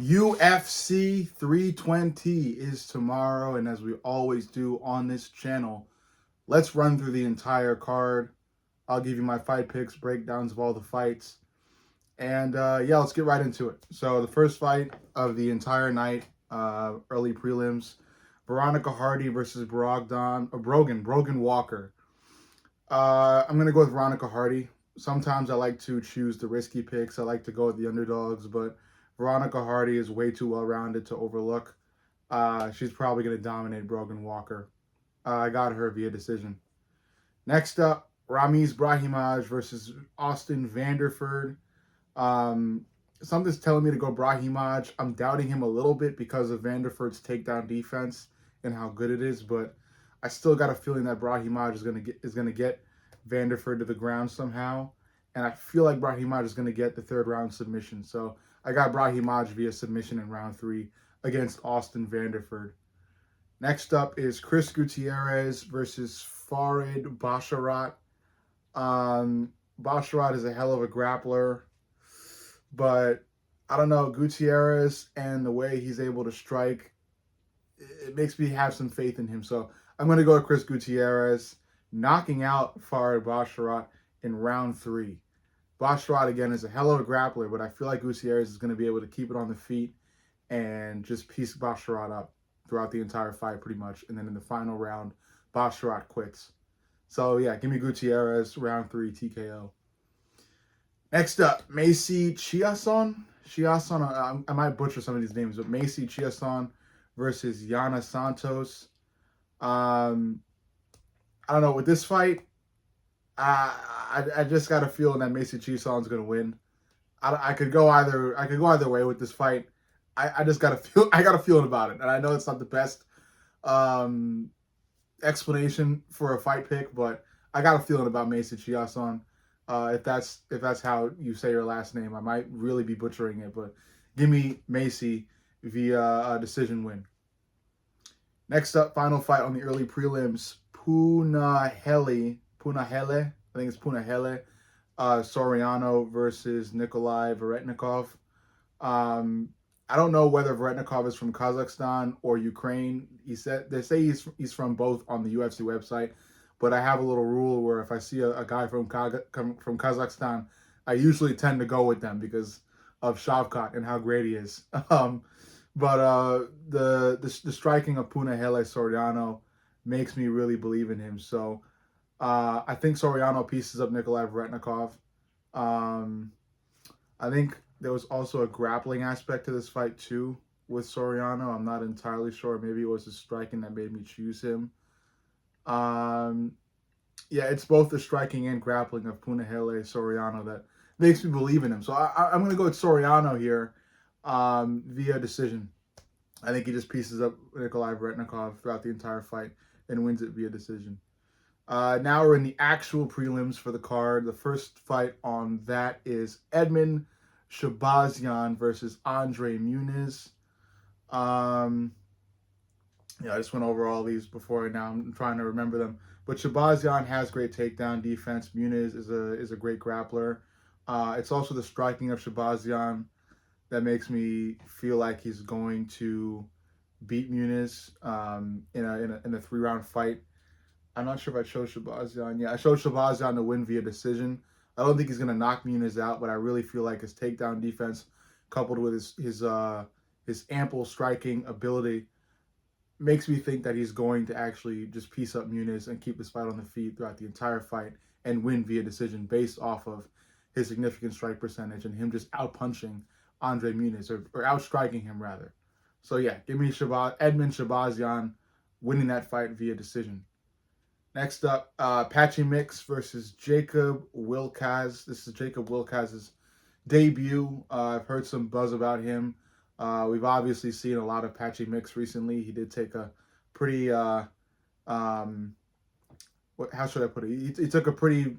UFC 320 is tomorrow, and as we always do on this channel, let's run through the entire card. I'll give you my fight picks, breakdowns of all the fights, and yeah, let's get right into it. So the first fight of the entire night, early prelims, Veronica Hardy versus Brogan Walker. I'm gonna go with Veronica Hardy. Sometimes I like to choose the risky picks. I like to go with the underdogs, but Veronica Hardy is way too well rounded to overlook. She's probably going to dominate Brogan Walker. I got her via decision. Next up, Ramiz Brahimaj versus Austin Vanderford. Um, Something's telling me to go Brahimaj. I'm doubting him a little bit because of Vanderford's takedown defense and how good it is, but I still got a feeling that Brahimaj is gonna get Vanderford to the ground somehow, and I feel like Brahimaj is gonna get the third round submission. So I got Brahimaj via submission in round three against Austin Vanderford. Next up is Chris Gutierrez versus Farid Basharat. Basharat is a hell of a grappler, but I don't know, Gutierrez and the way he's able to strike, it makes me have some faith in him. So I'm going to go with Chris Gutierrez, knocking out Farid Basharat in round three. Basharat, again, is a hell of a grappler, but I feel like Gutierrez is going to be able to keep it on the feet and just piece Basharat up throughout the entire fight, pretty much. And then in the final round, Basharat quits. So yeah, give me Gutierrez, round three, TKO. Next up, Macy Chiasson. I might butcher some of these names, but Macy Chiasson versus Yana Santos. Um, I don't know. With this fight, I just got a feeling that Macy Chiasson's going to win. I could go either way with this fight. I just got a feel. I got a feeling about it, and I know it's not the best um, explanation for a fight pick, but I got a feeling about Macy Chiasson. If that's how you say your last name, I might really be butchering it, but give me Macy via a decision win. Next up, final fight on the early prelims: Punahele. I think it's Punahele. Soriano versus Nikolai Varetnikov. Um, I don't know whether Varetnikov is from Kazakhstan or Ukraine. They say he's from both on the UFC website, but I have a little rule where if I see a guy from Kazakhstan, I usually tend to go with them because of Shavkat and how great he is. But the striking of Punahele Soriano makes me really believe in him. So I think Soriano pieces up Nikolai Varetnikov. Um, I think there was also a grappling aspect to this fight too with Soriano. I'm not entirely sure. Maybe it was his striking that made me choose him. Um, yeah, it's both the striking and grappling of Punahele Soriano that makes me believe in him. So I'm going to go with Soriano here via decision. I think he just pieces up Nikolai Varetnikov throughout the entire fight and wins it via decision. Now we're in the actual prelims for the card. The first fight on that is Edmund Shabazian versus Andre Muniz. Um, I just went over all these before. Now I'm trying to remember them. But Shabazian has great takedown defense. Muniz is a great grappler. It's also the striking of Shabazian that makes me feel like he's going to beat Muniz in a 3-round fight. I'm not sure if I chose Shabazian. Yeah, I chose Shabazian to win via decision. I don't think he's going to knock Muniz out, but I really feel like his takedown defense, coupled with his ample striking ability, makes me think that he's going to actually just piece up Muniz and keep this fight on the feet throughout the entire fight and win via decision based off of his significant strike percentage and him just outpunching Andre Muniz or outstriking him rather. So yeah, give me Edmund Shabazian winning that fight via decision. Next up, Patchy Mix versus Jacob Wilkaz. This is Jacob Wilkaz's debut. I've heard some buzz about him. We've obviously seen a lot of Patchy Mix recently. He did take a pretty, how should I put it? He took a pretty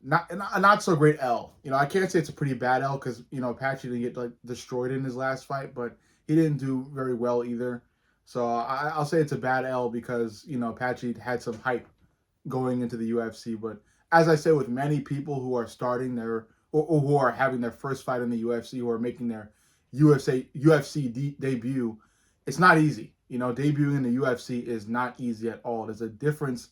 not so great L. I can't say it's a pretty bad L because Patchy didn't get like destroyed in his last fight, but he didn't do very well either. So I'll say it's a bad L because Patchy had some hype going into the UFC. But as I say with many people who are starting or who are having their first fight in the UFC, who are making their debut, it's not easy. You know, debuting in the UFC is not easy at all. There's a difference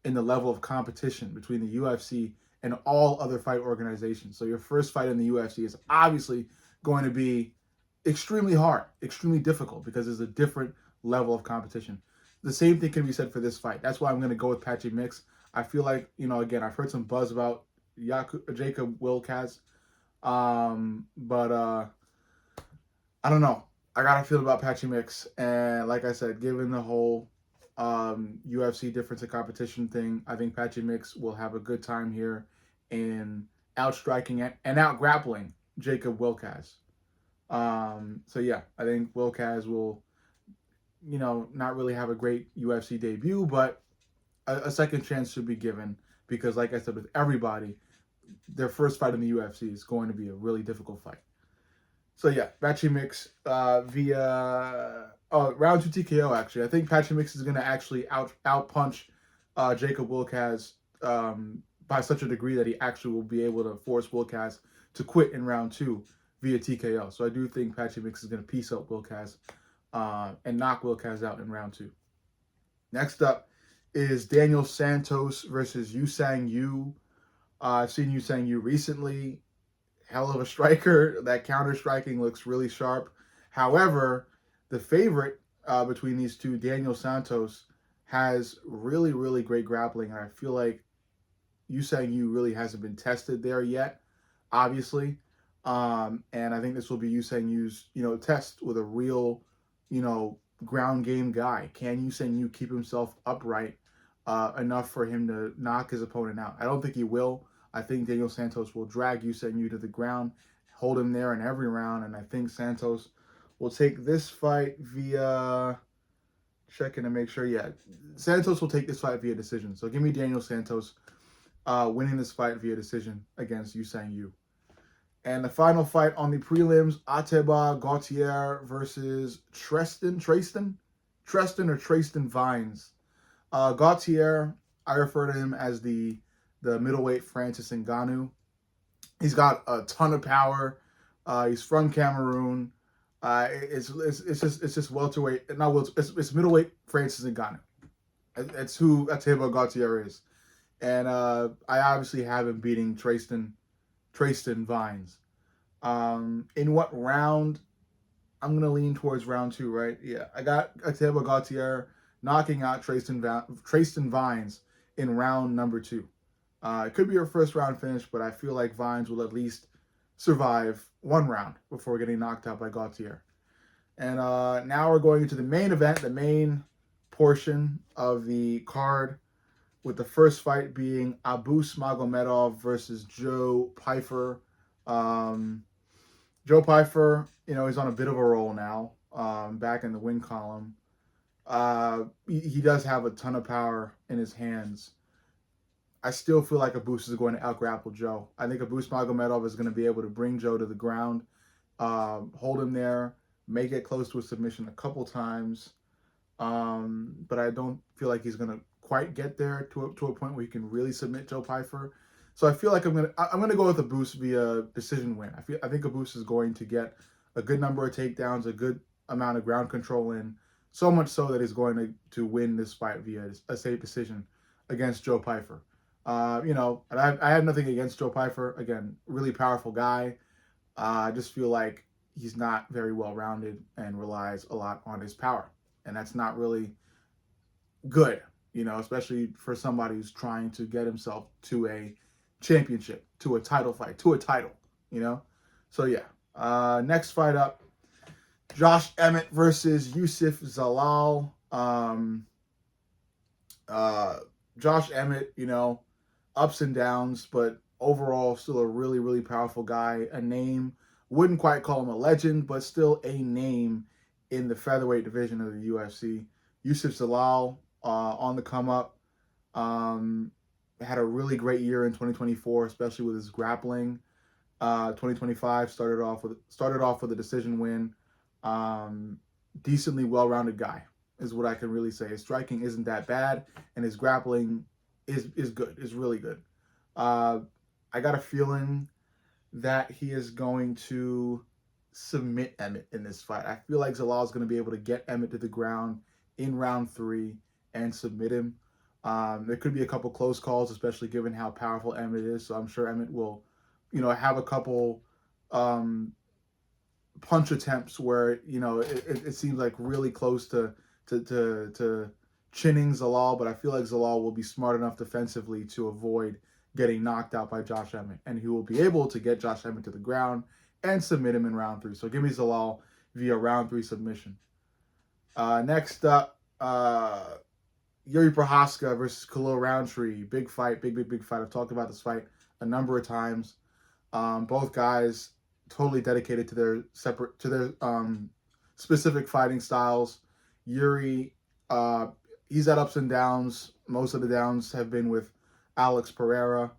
in the level of competition between the UFC and all other fight organizations. So your first fight in the UFC is obviously going to be extremely hard, extremely difficult because there's a different level of competition. The same thing can be said for this fight. That's why I'm going to go with Patchy Mix. I feel like, you know, again, I've heard some buzz about Jacob Wilkaz, but I don't know. I got a feel about Patchy Mix, and like I said, given the whole UFC difference in competition thing, I think Patchy Mix will have a good time here in outstriking and out grappling Jacob Wilkaz. So yeah, I think Wilkaz will, you know, not really have a great UFC debut, but a second chance should be given because, like I said, with everybody, their first fight in the UFC is going to be a really difficult fight. So yeah, Patchy Mix via round 2 TKO. Actually, I think Patchy Mix is going to actually out punch Jacob Wilkaz by such a degree that he actually will be able to force Wilkaz to quit in round 2 via TKO. So I do think Patchy Mix is going to piece up Wilkaz and knock Wilkaz out in round 2. Next up is Daniel Santos versus Yusang Yu. I've seen Yusang Yu recently. Hell of a striker. That counter striking looks really sharp. However, the favorite between these two, Daniel Santos, has really, really great grappling. And I feel like Yusang Yu really hasn't been tested there yet, obviously. And I think this will be Yusang Yu's, you know, test with a real, you know, ground game guy. Can Yusang Yu keep himself upright enough for him to knock his opponent out? I don't think he will. I think Daniel Santos will drag Yusang Yu to the ground, hold him there in every round, and I think Santos will take this fight via checking to make sure. Yeah, Santos will take this fight via decision. So give me Daniel Santos winning this fight via decision against Yusang Yu. And the final fight on the prelims, Ateba Gautier versus Treston Vines. Gautier, I refer to him as the middleweight Francis Ngannou. He's got a ton of power. He's from Cameroon. It's just welterweight, not welterweight. It's middleweight Francis Ngannou. That's who Ateba Gautier is, and I obviously have him beating Treston Vines. In what round? I'm gonna lean towards round 2, right? Yeah, I got Ateba Gautier knocking out Treston Vines in round number 2. It could be her first round finish, but I feel like Vines will at least survive one round before getting knocked out by Gautier. And now we're going into the main event, the main portion of the card, with the first fight being Abus Magomedov versus Joe Pyfer. Joe Pyfer, you know, he's on a bit of a roll now, back in the win column. He does have a ton of power in his hands. I still feel like Abus is going to outgrapple Joe. I think Abus Magomedov is going to be able to bring Joe to the ground, hold him there, make it close to a submission a couple times. But I don't feel like he's going to quite get there to a point where he can really submit Joe Pyfer. So I feel like I'm gonna go with Abus via decision win. I think Abus is going to get a good number of takedowns, a good amount of ground control in, so much so that he's going to win this fight via a safe decision against Joe Pyfer. You know, and I have nothing against Joe Pyfer. Again, really powerful guy. I just feel like he's not very well rounded and relies a lot on his power, and that's not really good. You know, especially for somebody who's trying to get himself to a championship, to a title fight, to a title. You know, so yeah. Next fight up, Josh Emmett versus Yusuf Zalal. Josh Emmett, you know, ups and downs, but overall still a really, really powerful guy. A name, wouldn't quite call him a legend, but still a name in the featherweight division of the UFC. Yusuf Zalal on the come up. Had a really great year in 2024, especially with his grappling. 2025 started off with a decision win. Decently well-rounded guy is what I can really say. His striking isn't that bad, and his grappling is good. Is really good. I got a feeling that he is going to submit Emmett in this fight. I feel like Zalal is going to be able to get Emmett to the ground in round 3 and submit him. There could be a couple close calls, especially given how powerful Emmett is. So I'm sure Emmett will, have a couple um, punch attempts where it seems like really close to chinning Zalal, but I feel like Zalal will be smart enough defensively to avoid getting knocked out by Josh Emmett, and he will be able to get Josh Emmett to the ground and submit him in round 3. So give me Zalal via round 3 submission. Next up, Yuri Prohaska versus Khalil Roundtree. Big fight, big fight. I've talked about this fight a number of times. Both guys totally dedicated to their specific fighting styles. Yuri, he's had ups and downs. Most of the downs have been with Alex Pereira,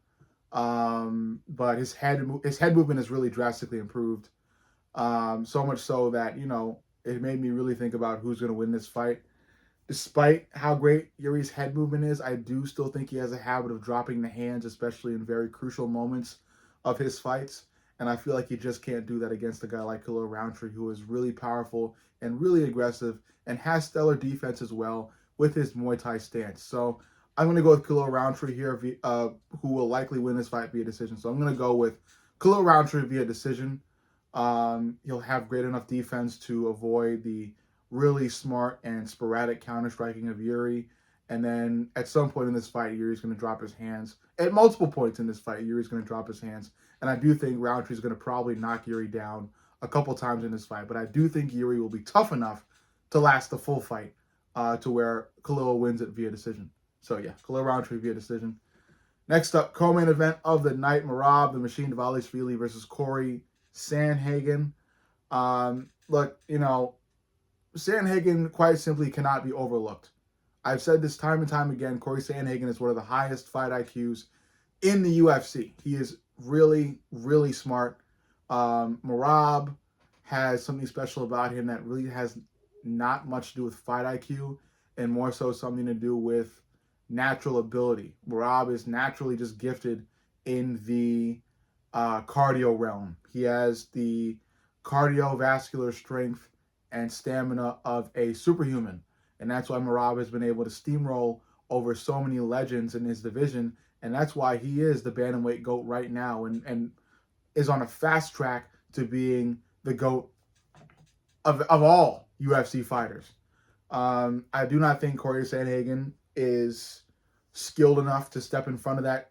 but his head movement has really drastically improved. So much so that it made me really think about who's going to win this fight. Despite how great Yuri's head movement is, I do still think he has a habit of dropping the hands, especially in very crucial moments of his fights. And I feel like he just can't do that against a guy like Khalil Roundtree, who is really powerful and really aggressive and has stellar defense as well with his Muay Thai stance. So I'm going to go with Khalil Roundtree here, who will likely win this fight via decision. So I'm going to go with Khalil Roundtree via decision. He'll have great enough defense to avoid the really smart and sporadic counter-striking of Yuri. And then at some point in this fight, Yuri's going to drop his hands. At multiple points in this fight, Yuri's going to drop his hands. And I do think Roundtree's going to probably knock Yuri down a couple times in this fight. But I do think Yuri will be tough enough to last the full fight to where Khalil wins it via decision. So yeah, Khalil Roundtree via decision. Next up, co-main event of the night, Merab, the Machine Dvalishvili versus Corey Sandhagen. Look, Sandhagen quite simply cannot be overlooked. I've said this time and time again, Corey Sandhagen is one of the highest fight IQs in the UFC. He is really, really smart. Merab has something special about him that really has not much to do with fight IQ and more so something to do with natural ability. Merab is naturally just gifted in the cardio realm. He has the cardiovascular strength and stamina of a superhuman. And that's why Merab has been able to steamroll over so many legends in his division. And that's why he is the bantamweight GOAT right now and is on a fast track to being the GOAT of all UFC fighters. I do not think Corey Sandhagen is skilled enough to step in front of that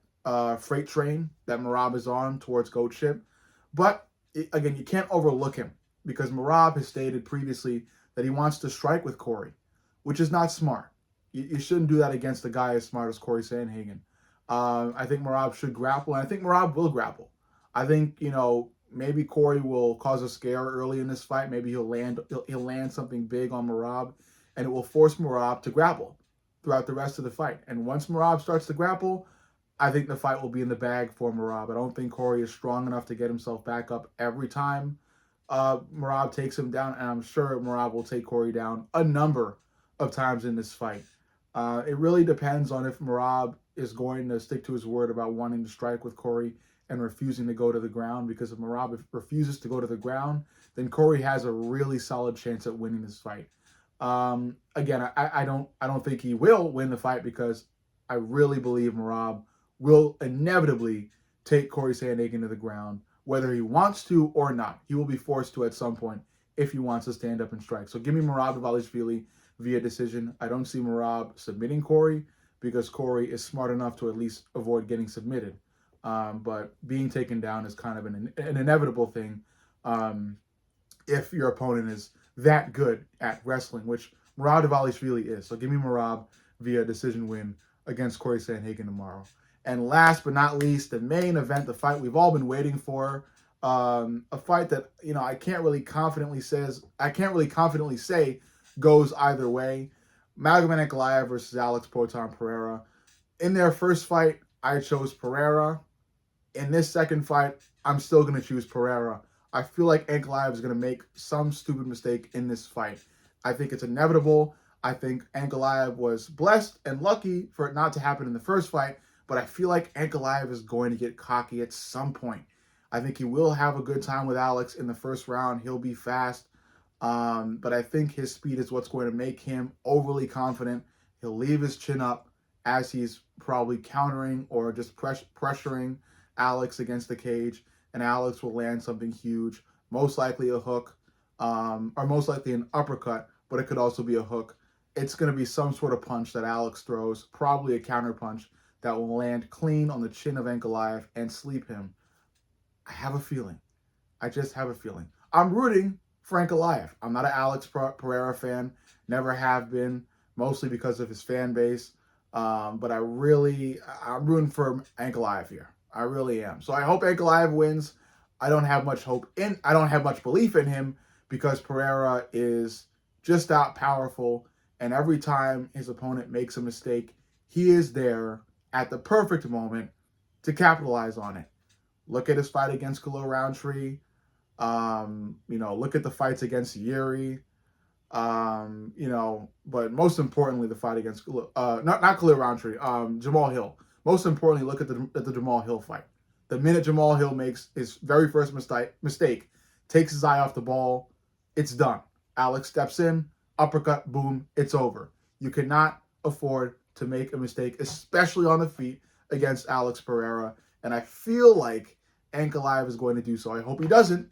freight train that Merab is on towards GOATship. But again, you can't overlook him, because Merab has stated previously that he wants to strike with Corey, which is not smart. You shouldn't do that against a guy as smart as Corey Sandhagen. I think Merab should grapple, and I think Merab will grapple. I think, maybe Corey will cause a scare early in this fight. Maybe he'll land something big on Merab, and it will force Merab to grapple throughout the rest of the fight. And once Merab starts to grapple, I think the fight will be in the bag for Merab. I don't think Corey is strong enough to get himself back up every time Merab takes him down, and I'm sure Merab will take Corey down a number of times in this fight. It really depends on if Merab is going to stick to his word about wanting to strike with Corey and refusing to go to the ground, because if Merab refuses to go to the ground, then Corey has a really solid chance at winning this fight. Again, I don't think he will win the fight, because I really believe Merab will inevitably take Corey Sandhagen to the ground, whether he wants to or not. He will be forced to at some point if he wants to stand up and strike. So give me Merab Dvalishvili via decision. I don't see Merab submitting Corey, because Corey is smart enough to at least avoid getting submitted. But being taken down is kind of an inevitable thing if your opponent is that good at wrestling, which Merab Dvalishvili is. So give me Merab via decision win against Corey Sandhagen tomorrow. And last but not least, the main event, the fight we've all been waiting for, a fight that I can't really confidently say goes either way. Magomed Ankalaev versus Alex Poatan Pereira. In their first fight, I chose Pereira. In this second fight, I'm still going to choose Pereira. I feel like Ankalaev is going to make some stupid mistake in this fight. I think it's inevitable. I think Ankalaev was blessed and lucky for it not to happen in the first fight, but I feel like Ankalaev is going to get cocky at some point. I think he will have a good time with Alex in the first round. He'll be fast. But I think his speed is what's going to make him overly confident. He'll leave his chin up as he's probably countering or just pressuring Alex against the cage, and Alex will land something huge, most likely a hook, or most likely an uppercut, but it could also be a hook. It's going to be some sort of punch that Alex throws, probably a counter punch that will land clean on the chin of Ankalaev and sleep him. I have a feeling. I just have a feeling. I'm rooting for Ankalaev. I'm not an Alex Pereira fan, never have been, mostly because of his fan base. But I'm rooting for Ankalaev here. I really am. So I hope Ankalaev wins. I don't have much belief in him because Pereira is just that powerful. And every time his opponent makes a mistake, he is there at the perfect moment to capitalize on it. Look at his fight against Khalil Roundtree. Look at the fights against Yuri. But most importantly, the fight against not Khalil Roundtree, Jamal Hill. Most importantly, look at the Jamal Hill fight. The minute Jamal Hill makes his very first mistake, takes his eye off the ball, it's done. Alex steps in, uppercut, boom, it's over. You cannot afford to make a mistake, especially on the feet against Alex Pereira. And I feel like Ankalaev is going to do so. I hope he doesn't.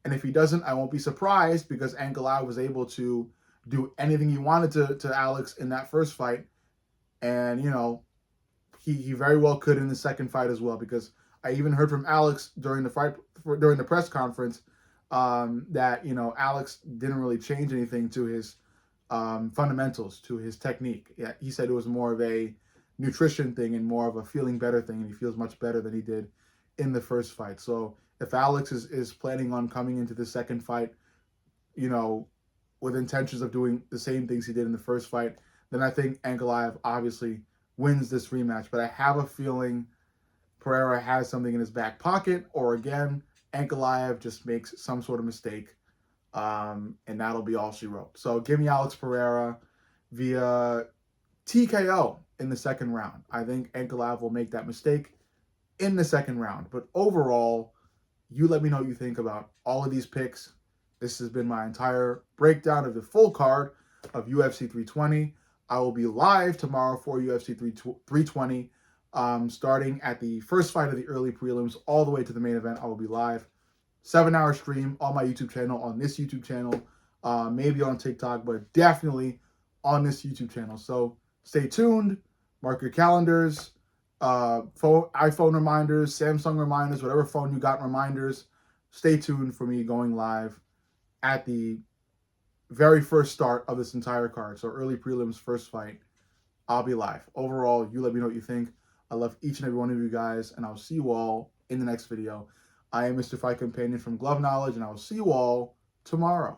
And if he doesn't, I won't be surprised because Ankalaev was able to do anything he wanted to Alex in that first fight. And, he very well could in the second fight as well, because I even heard from Alex during the press conference that, Alex didn't really change anything to his fundamentals, to his technique. Yeah, he said it was more of a nutrition thing and more of a feeling better thing, and he feels much better than he did in the first fight. So if Alex is planning on coming into the second fight, with intentions of doing the same things he did in the first fight, then I think Ankalaev obviously wins this rematch. But I have a feeling Pereira has something in his back pocket, or again, Ankalaev just makes some sort of mistake, and that'll be all she wrote. So give me Alex Pereira via TKO in the second round. I think Ankalaev will make that mistake in the second round. But overall, you let me know what you think about all of these picks. This has been my entire breakdown of the full card of UFC 320. I will be live tomorrow for UFC 320, starting at the first fight of the early prelims all the way to the main event. I will be live. 7-hour stream on my YouTube channel, on this YouTube channel, maybe on TikTok, but definitely on this YouTube channel. So stay tuned. Mark your calendars. iPhone reminders, Samsung reminders, whatever phone you got reminders. Stay tuned for me going live at the very first start of this entire card. So early prelims, first fight, I'll be live. Overall, you let me know what you think. I love each and every one of you guys, and I'll see you all in the next video. I am Mr. Fight Companion from Glove Knowledge, and I will see you all tomorrow.